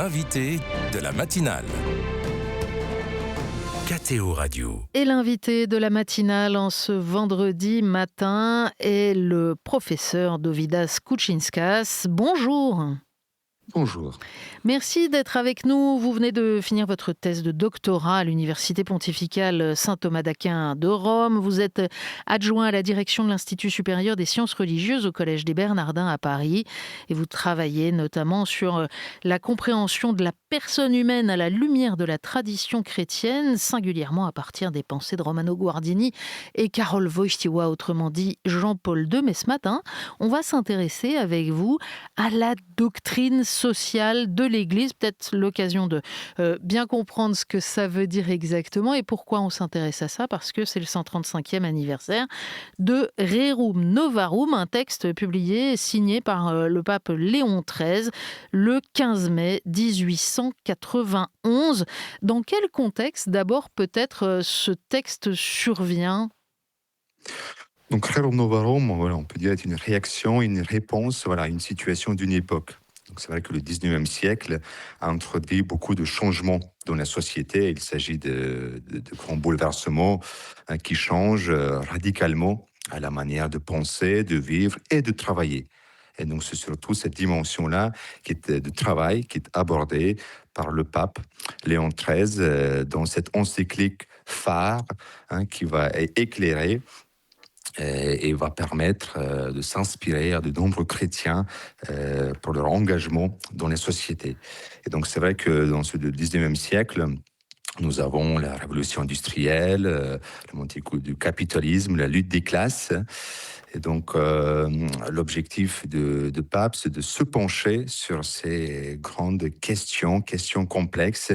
l'invité de la matinale. KTO Radio. Et l'invité de la matinale en ce vendredi matin est le professeur Dovydas Kučinskas. Bonjour. Bonjour. Merci d'être avec nous. Vous venez de finir votre thèse de doctorat à l'Université pontificale Saint-Thomas d'Aquin de Rome. Vous êtes adjoint à la direction de l'Institut supérieur des sciences religieuses au Collège des Bernardins à Paris. Et vous travaillez notamment sur la compréhension de la personne humaine à la lumière de la tradition chrétienne, singulièrement à partir des pensées de Romano Guardini et Karol Wojtyła, autrement dit Jean-Paul II. Mais ce matin, on va s'intéresser avec vous à la doctrine sociale de l'Église. Peut-être l'occasion de bien comprendre ce que ça veut dire exactement et pourquoi on s'intéresse à ça, parce que c'est le 135e anniversaire de Rerum Novarum, un texte publié, signé par le pape Léon XIII le 15 mai 1891. Dans quel contexte, d'abord, peut-être ce texte survient ? Donc, Rerum Novarum, on peut dire, est une réaction, une réponse à une situation d'une époque. Donc, c'est vrai que le 19e siècle a introduit beaucoup de changements dans la société. Il s'agit de grands bouleversements qui changent radicalement à la manière de penser, de vivre et de travailler. Et donc, c'est surtout cette dimension-là de travail qui est abordée par le pape Léon XIII dans cette encyclique phare qui va éclairer et va permettre de s'inspirer de nombreux chrétiens pour leur engagement dans les sociétés. Et donc, c'est vrai que dans ce 19e siècle, nous avons la révolution industrielle, la montée du capitalisme, la lutte des classes. Et donc, l'objectif de pape, c'est de se pencher sur ces grandes questions complexes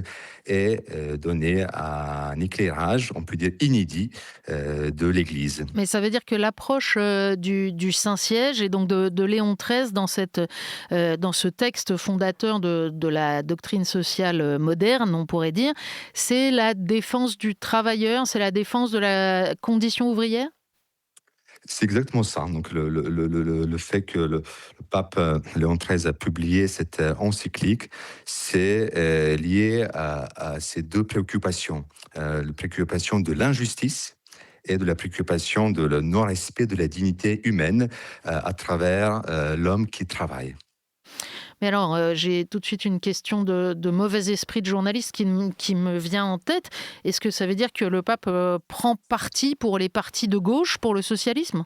et donner un éclairage, on peut dire inédit, de l'Église. Mais ça veut dire que l'approche du Saint-Siège et donc de Léon XIII dans ce texte fondateur de la doctrine sociale moderne, on pourrait dire, c'est la défense du travailleur, c'est la défense de la condition ouvrière ? C'est exactement ça. Donc, le fait que le pape Léon XIII a publié cette encyclique, c'est lié à ces deux préoccupations. La préoccupation de l'injustice et de la préoccupation de le non-respect de la dignité humaine à travers l'homme qui travaille. Mais alors, j'ai tout de suite une question de mauvais esprit de journaliste qui me vient en tête. Est-ce que ça veut dire que le pape prend parti pour les partis de gauche, pour le socialisme ?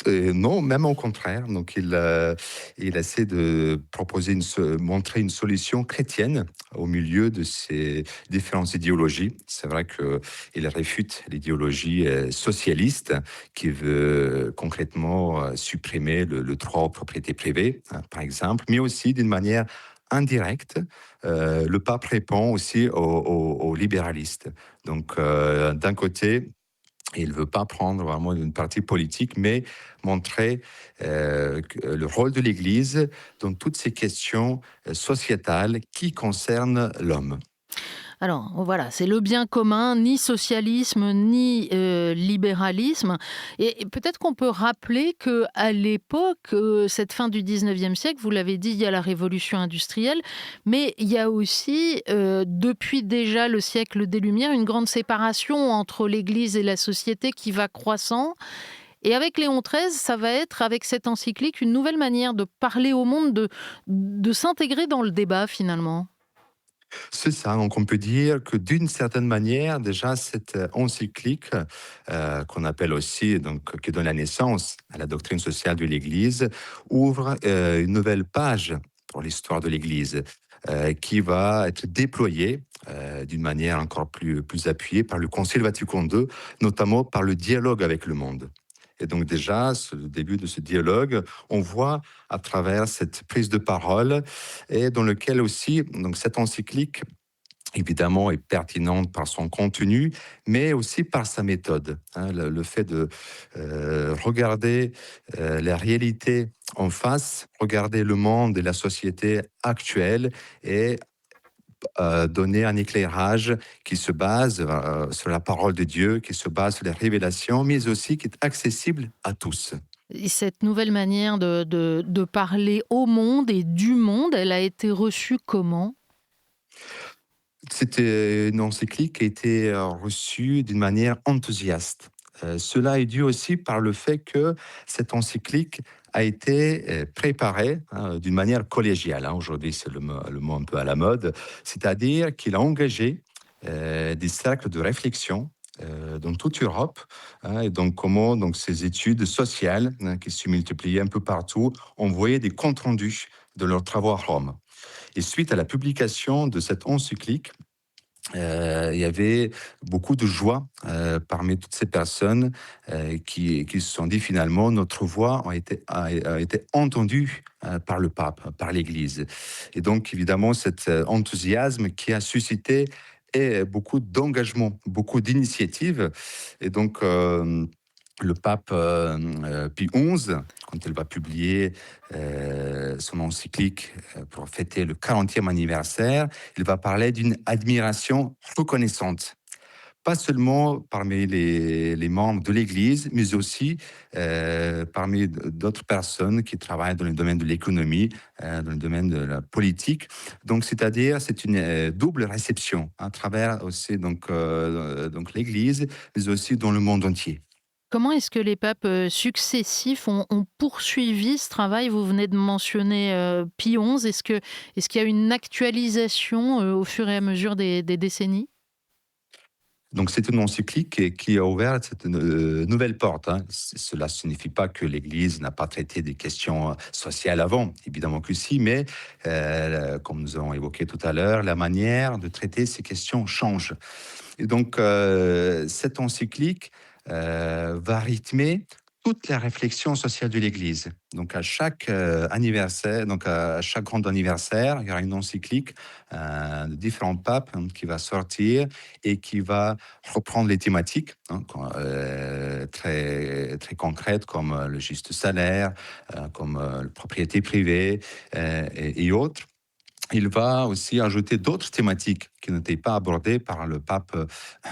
Non, même au contraire. Donc, il essaie de proposer montrer une solution chrétienne au milieu de ces différentes idéologies. C'est vrai qu'il réfute l'idéologie socialiste qui veut concrètement supprimer le droit aux propriétés privées, par exemple, mais aussi d'une manière indirecte. Le pape répond aussi aux libéralistes. Donc, d'un côté, il ne veut pas prendre vraiment une partie politique, mais montrer le rôle de l'Église dans toutes ces questions sociétales qui concernent l'homme. Alors voilà, c'est le bien commun, ni socialisme, ni libéralisme. Et peut-être qu'on peut rappeler qu'à l'époque, cette fin du 19e siècle, vous l'avez dit, il y a la révolution industrielle, mais il y a aussi, depuis déjà le siècle des Lumières, une grande séparation entre l'Église et la société qui va croissant. Et avec Léon XIII, ça va être, avec cette encyclique, une nouvelle manière de parler au monde, de s'intégrer dans le débat finalement. C'est ça, donc on peut dire que d'une certaine manière, déjà cette encyclique, qu'on appelle aussi, donc, qui donne la naissance à la doctrine sociale de l'Église, ouvre une nouvelle page pour l'histoire de l'Église, qui va être déployée d'une manière encore plus appuyée par le Concile Vatican II, notamment par le dialogue avec le monde. Et donc déjà, le début de ce dialogue, on voit à travers cette prise de parole et dans lequel aussi, donc cette encyclique, évidemment, est pertinente par son contenu, mais aussi par sa méthode. Le fait de regarder la réalité en face, regarder le monde et la société actuelle et donner un éclairage qui se base sur la parole de Dieu, qui se base sur les révélations, mais aussi qui est accessible à tous. Et cette nouvelle manière de parler au monde et du monde, elle a été reçue comment? C'était une encyclique qui a été, reçue d'une manière enthousiaste. Cela est dû aussi par le fait que cette encyclique a été, préparée, d'une manière collégiale, hein. Aujourd'hui, c'est le mot un peu à la mode. C'est-à-dire qu'il a engagé, des cercles de réflexion, dans toute Europe, hein, et donc comment donc ces études sociales, hein, qui se multipliaient un peu partout, envoyaient des comptes rendus de leurs travaux à Rome. Et suite à la publication de cette encyclique, il y avait beaucoup de joie, parmi toutes ces personnes, qui se sont dit finalement: «Notre voix a été entendue, par le pape, par l'Église». Et donc évidemment cet, enthousiasme qui a suscité beaucoup d'engagement, beaucoup d'initiatives. Et donc le pape, Pie XI, quand il va publier, son encyclique, pour fêter le 40e anniversaire, il va parler d'une admiration reconnaissante. Pas seulement parmi les membres de l'Église, mais aussi, parmi d'autres personnes qui travaillent dans le domaine de l'économie, dans le domaine de la politique. Donc c'est-à-dire, c'est une, double réception à travers aussi donc l'Église, mais aussi dans le monde entier. Comment est-ce que les papes, successifs ont poursuivi ce travail? Vous venez de mentionner, Pie XI. Est-ce qu'il y a une actualisation, au fur et à mesure des décennies? Donc c'est une encyclique qui a ouvert cette nouvelle porte, hein. Cela ne signifie pas que l'Église n'a pas traité des questions sociales avant, évidemment que si, mais comme nous avons évoqué tout à l'heure, la manière de traiter ces questions change. Et donc cette encyclique va rythmer toute la réflexion sociale de l'Église. Donc à chaque anniversaire, donc à chaque grand anniversaire, il y aura une encyclique de différents papes, hein, qui va sortir et qui va reprendre les thématiques, hein, très, très concrètes comme le juste salaire, comme la propriété privée, et autres. Il va aussi ajouter d'autres thématiques qui n'étaient pas abordées par le pape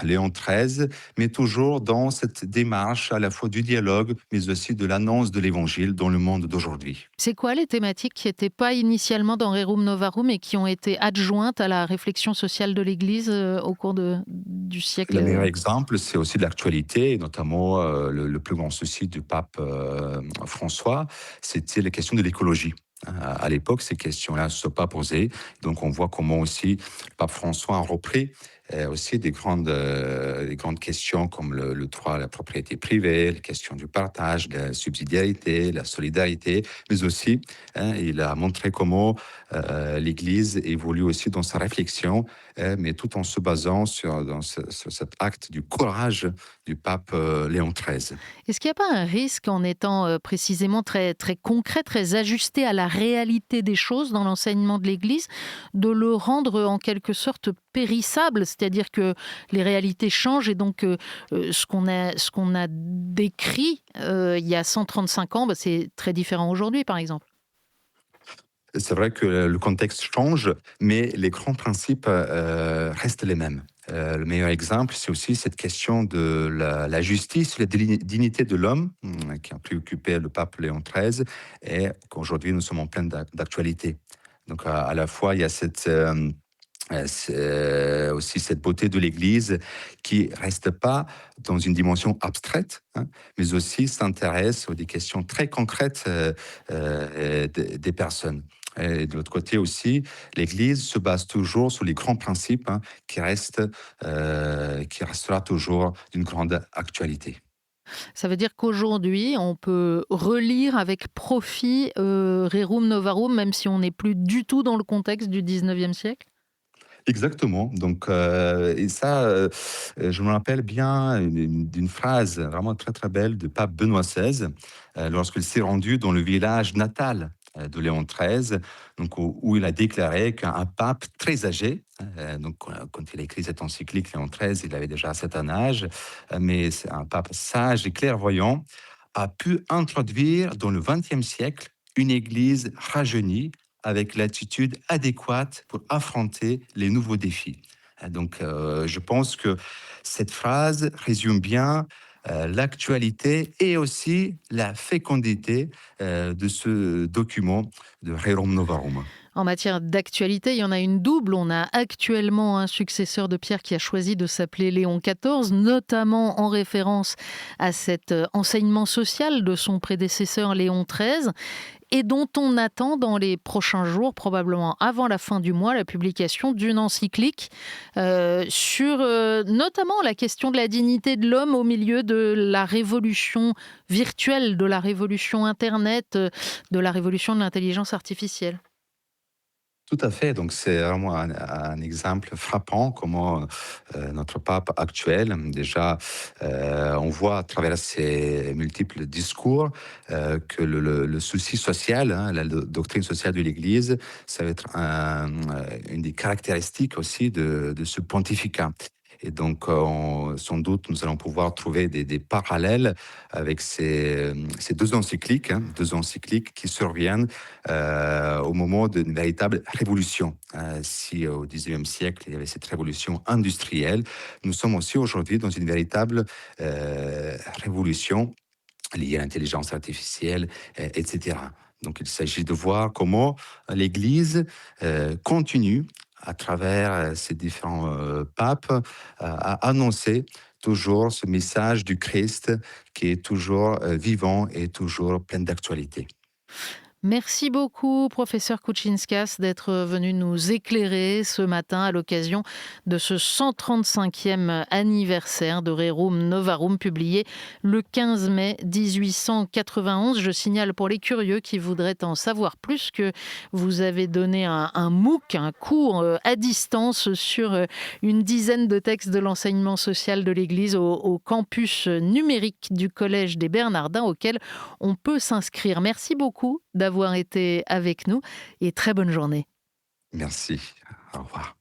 Léon XIII, mais toujours dans cette démarche à la fois du dialogue, mais aussi de l'annonce de l'Évangile dans le monde d'aujourd'hui. C'est quoi les thématiques qui n'étaient pas initialement dans Rerum Novarum et qui ont été adjointes à la réflexion sociale de l'Église, au cours du siècle? Le meilleur exemple, c'est aussi de l'actualité, et notamment le plus grand souci du pape François, c'était la question de l'écologie. À l'époque, ces questions-là ne se sont pas posées. Donc, on voit comment aussi le pape François a repris aussi des grandes questions comme le droit à la propriété privée, les questions du partage, de la subsidiarité, la solidarité, mais aussi, hein, il a montré comment l'Église évolue aussi dans sa réflexion, mais tout en se basant sur cet acte du courage du pape Léon XIII. Est-ce qu'il n'y a pas un risque en étant, précisément très très concret, très ajusté à la réalité des choses dans l'enseignement de l'Église, de le rendre en quelque sorte périssable? C'est-à-dire que les réalités changent et donc ce qu'on a décrit, il y a 135 ans, bah, c'est très différent aujourd'hui, par exemple? C'est vrai que le contexte change, mais les grands principes restent les mêmes. Le meilleur exemple, c'est aussi cette question de la justice, la dignité de l'homme, qui a préoccupé le pape Léon XIII, et qu'aujourd'hui nous sommes en pleine d'actualité. Donc à la fois, il y a aussi cette beauté de l'Église qui reste pas dans une dimension abstraite, hein, mais aussi s'intéresse aux des questions très concrètes des personnes. Et de l'autre côté aussi, l'Église se base toujours sur les grands principes, hein, qui restera toujours d'une grande actualité. Ça veut dire qu'aujourd'hui, on peut relire avec profit, Rerum Novarum, même si on n'est plus du tout dans le contexte du 19e siècle? Exactement. Donc, et ça, je me rappelle bien d'une phrase vraiment très très belle de pape Benoît XVI, lorsqu'il s'est rendu dans le village natal de Léon XIII, donc où il a déclaré qu'un pape très âgé, donc quand il a écrit cette encyclique, Léon XIII, il avait déjà un certain âge, mais c'est un pape sage et clairvoyant, a pu introduire dans le XXe siècle une Église rajeunie avec l'attitude adéquate pour affronter les nouveaux défis. Donc, je pense que cette phrase résume bien l'actualité et aussi la fécondité de ce document de Rerum Novarum. En matière d'actualité, il y en a une double. On a actuellement un successeur de Pierre qui a choisi de s'appeler Léon XIV, notamment en référence à cet enseignement social de son prédécesseur Léon XIII, et dont on attend dans les prochains jours, probablement avant la fin du mois, la publication d'une encyclique sur notamment la question de la dignité de l'homme au milieu de la révolution virtuelle, de la révolution Internet, de la révolution de l'intelligence artificielle. Tout à fait. Donc, c'est vraiment un exemple frappant comment notre pape actuel, déjà, on voit à travers ses multiples discours que le souci social, hein, la doctrine sociale de l'Église, ça va être une des caractéristiques aussi de ce pontificat. Et donc, sans doute, nous allons pouvoir trouver des parallèles avec ces deux encycliques qui surviennent au moment d'une véritable révolution. Si au XIXe siècle, il y avait cette révolution industrielle, nous sommes aussi aujourd'hui dans une véritable révolution liée à l'intelligence artificielle, etc. Donc, il s'agit de voir comment l'Église continue à travers ces différents papes, à annoncer toujours ce message du Christ qui est toujours vivant et toujours plein d'actualité. Merci beaucoup, professeur Kouchinskas, d'être venu nous éclairer ce matin à l'occasion de ce 135e anniversaire de Rerum Novarum, publié le 15 mai 1891. Je signale pour les curieux qui voudraient en savoir plus que vous avez donné un MOOC, un cours à distance sur une dizaine de textes de l'enseignement social de l'Église au campus numérique du Collège des Bernardins, auquel on peut s'inscrire. Merci beaucoup d'avoir été avec nous et très bonne journée. Merci. Au revoir.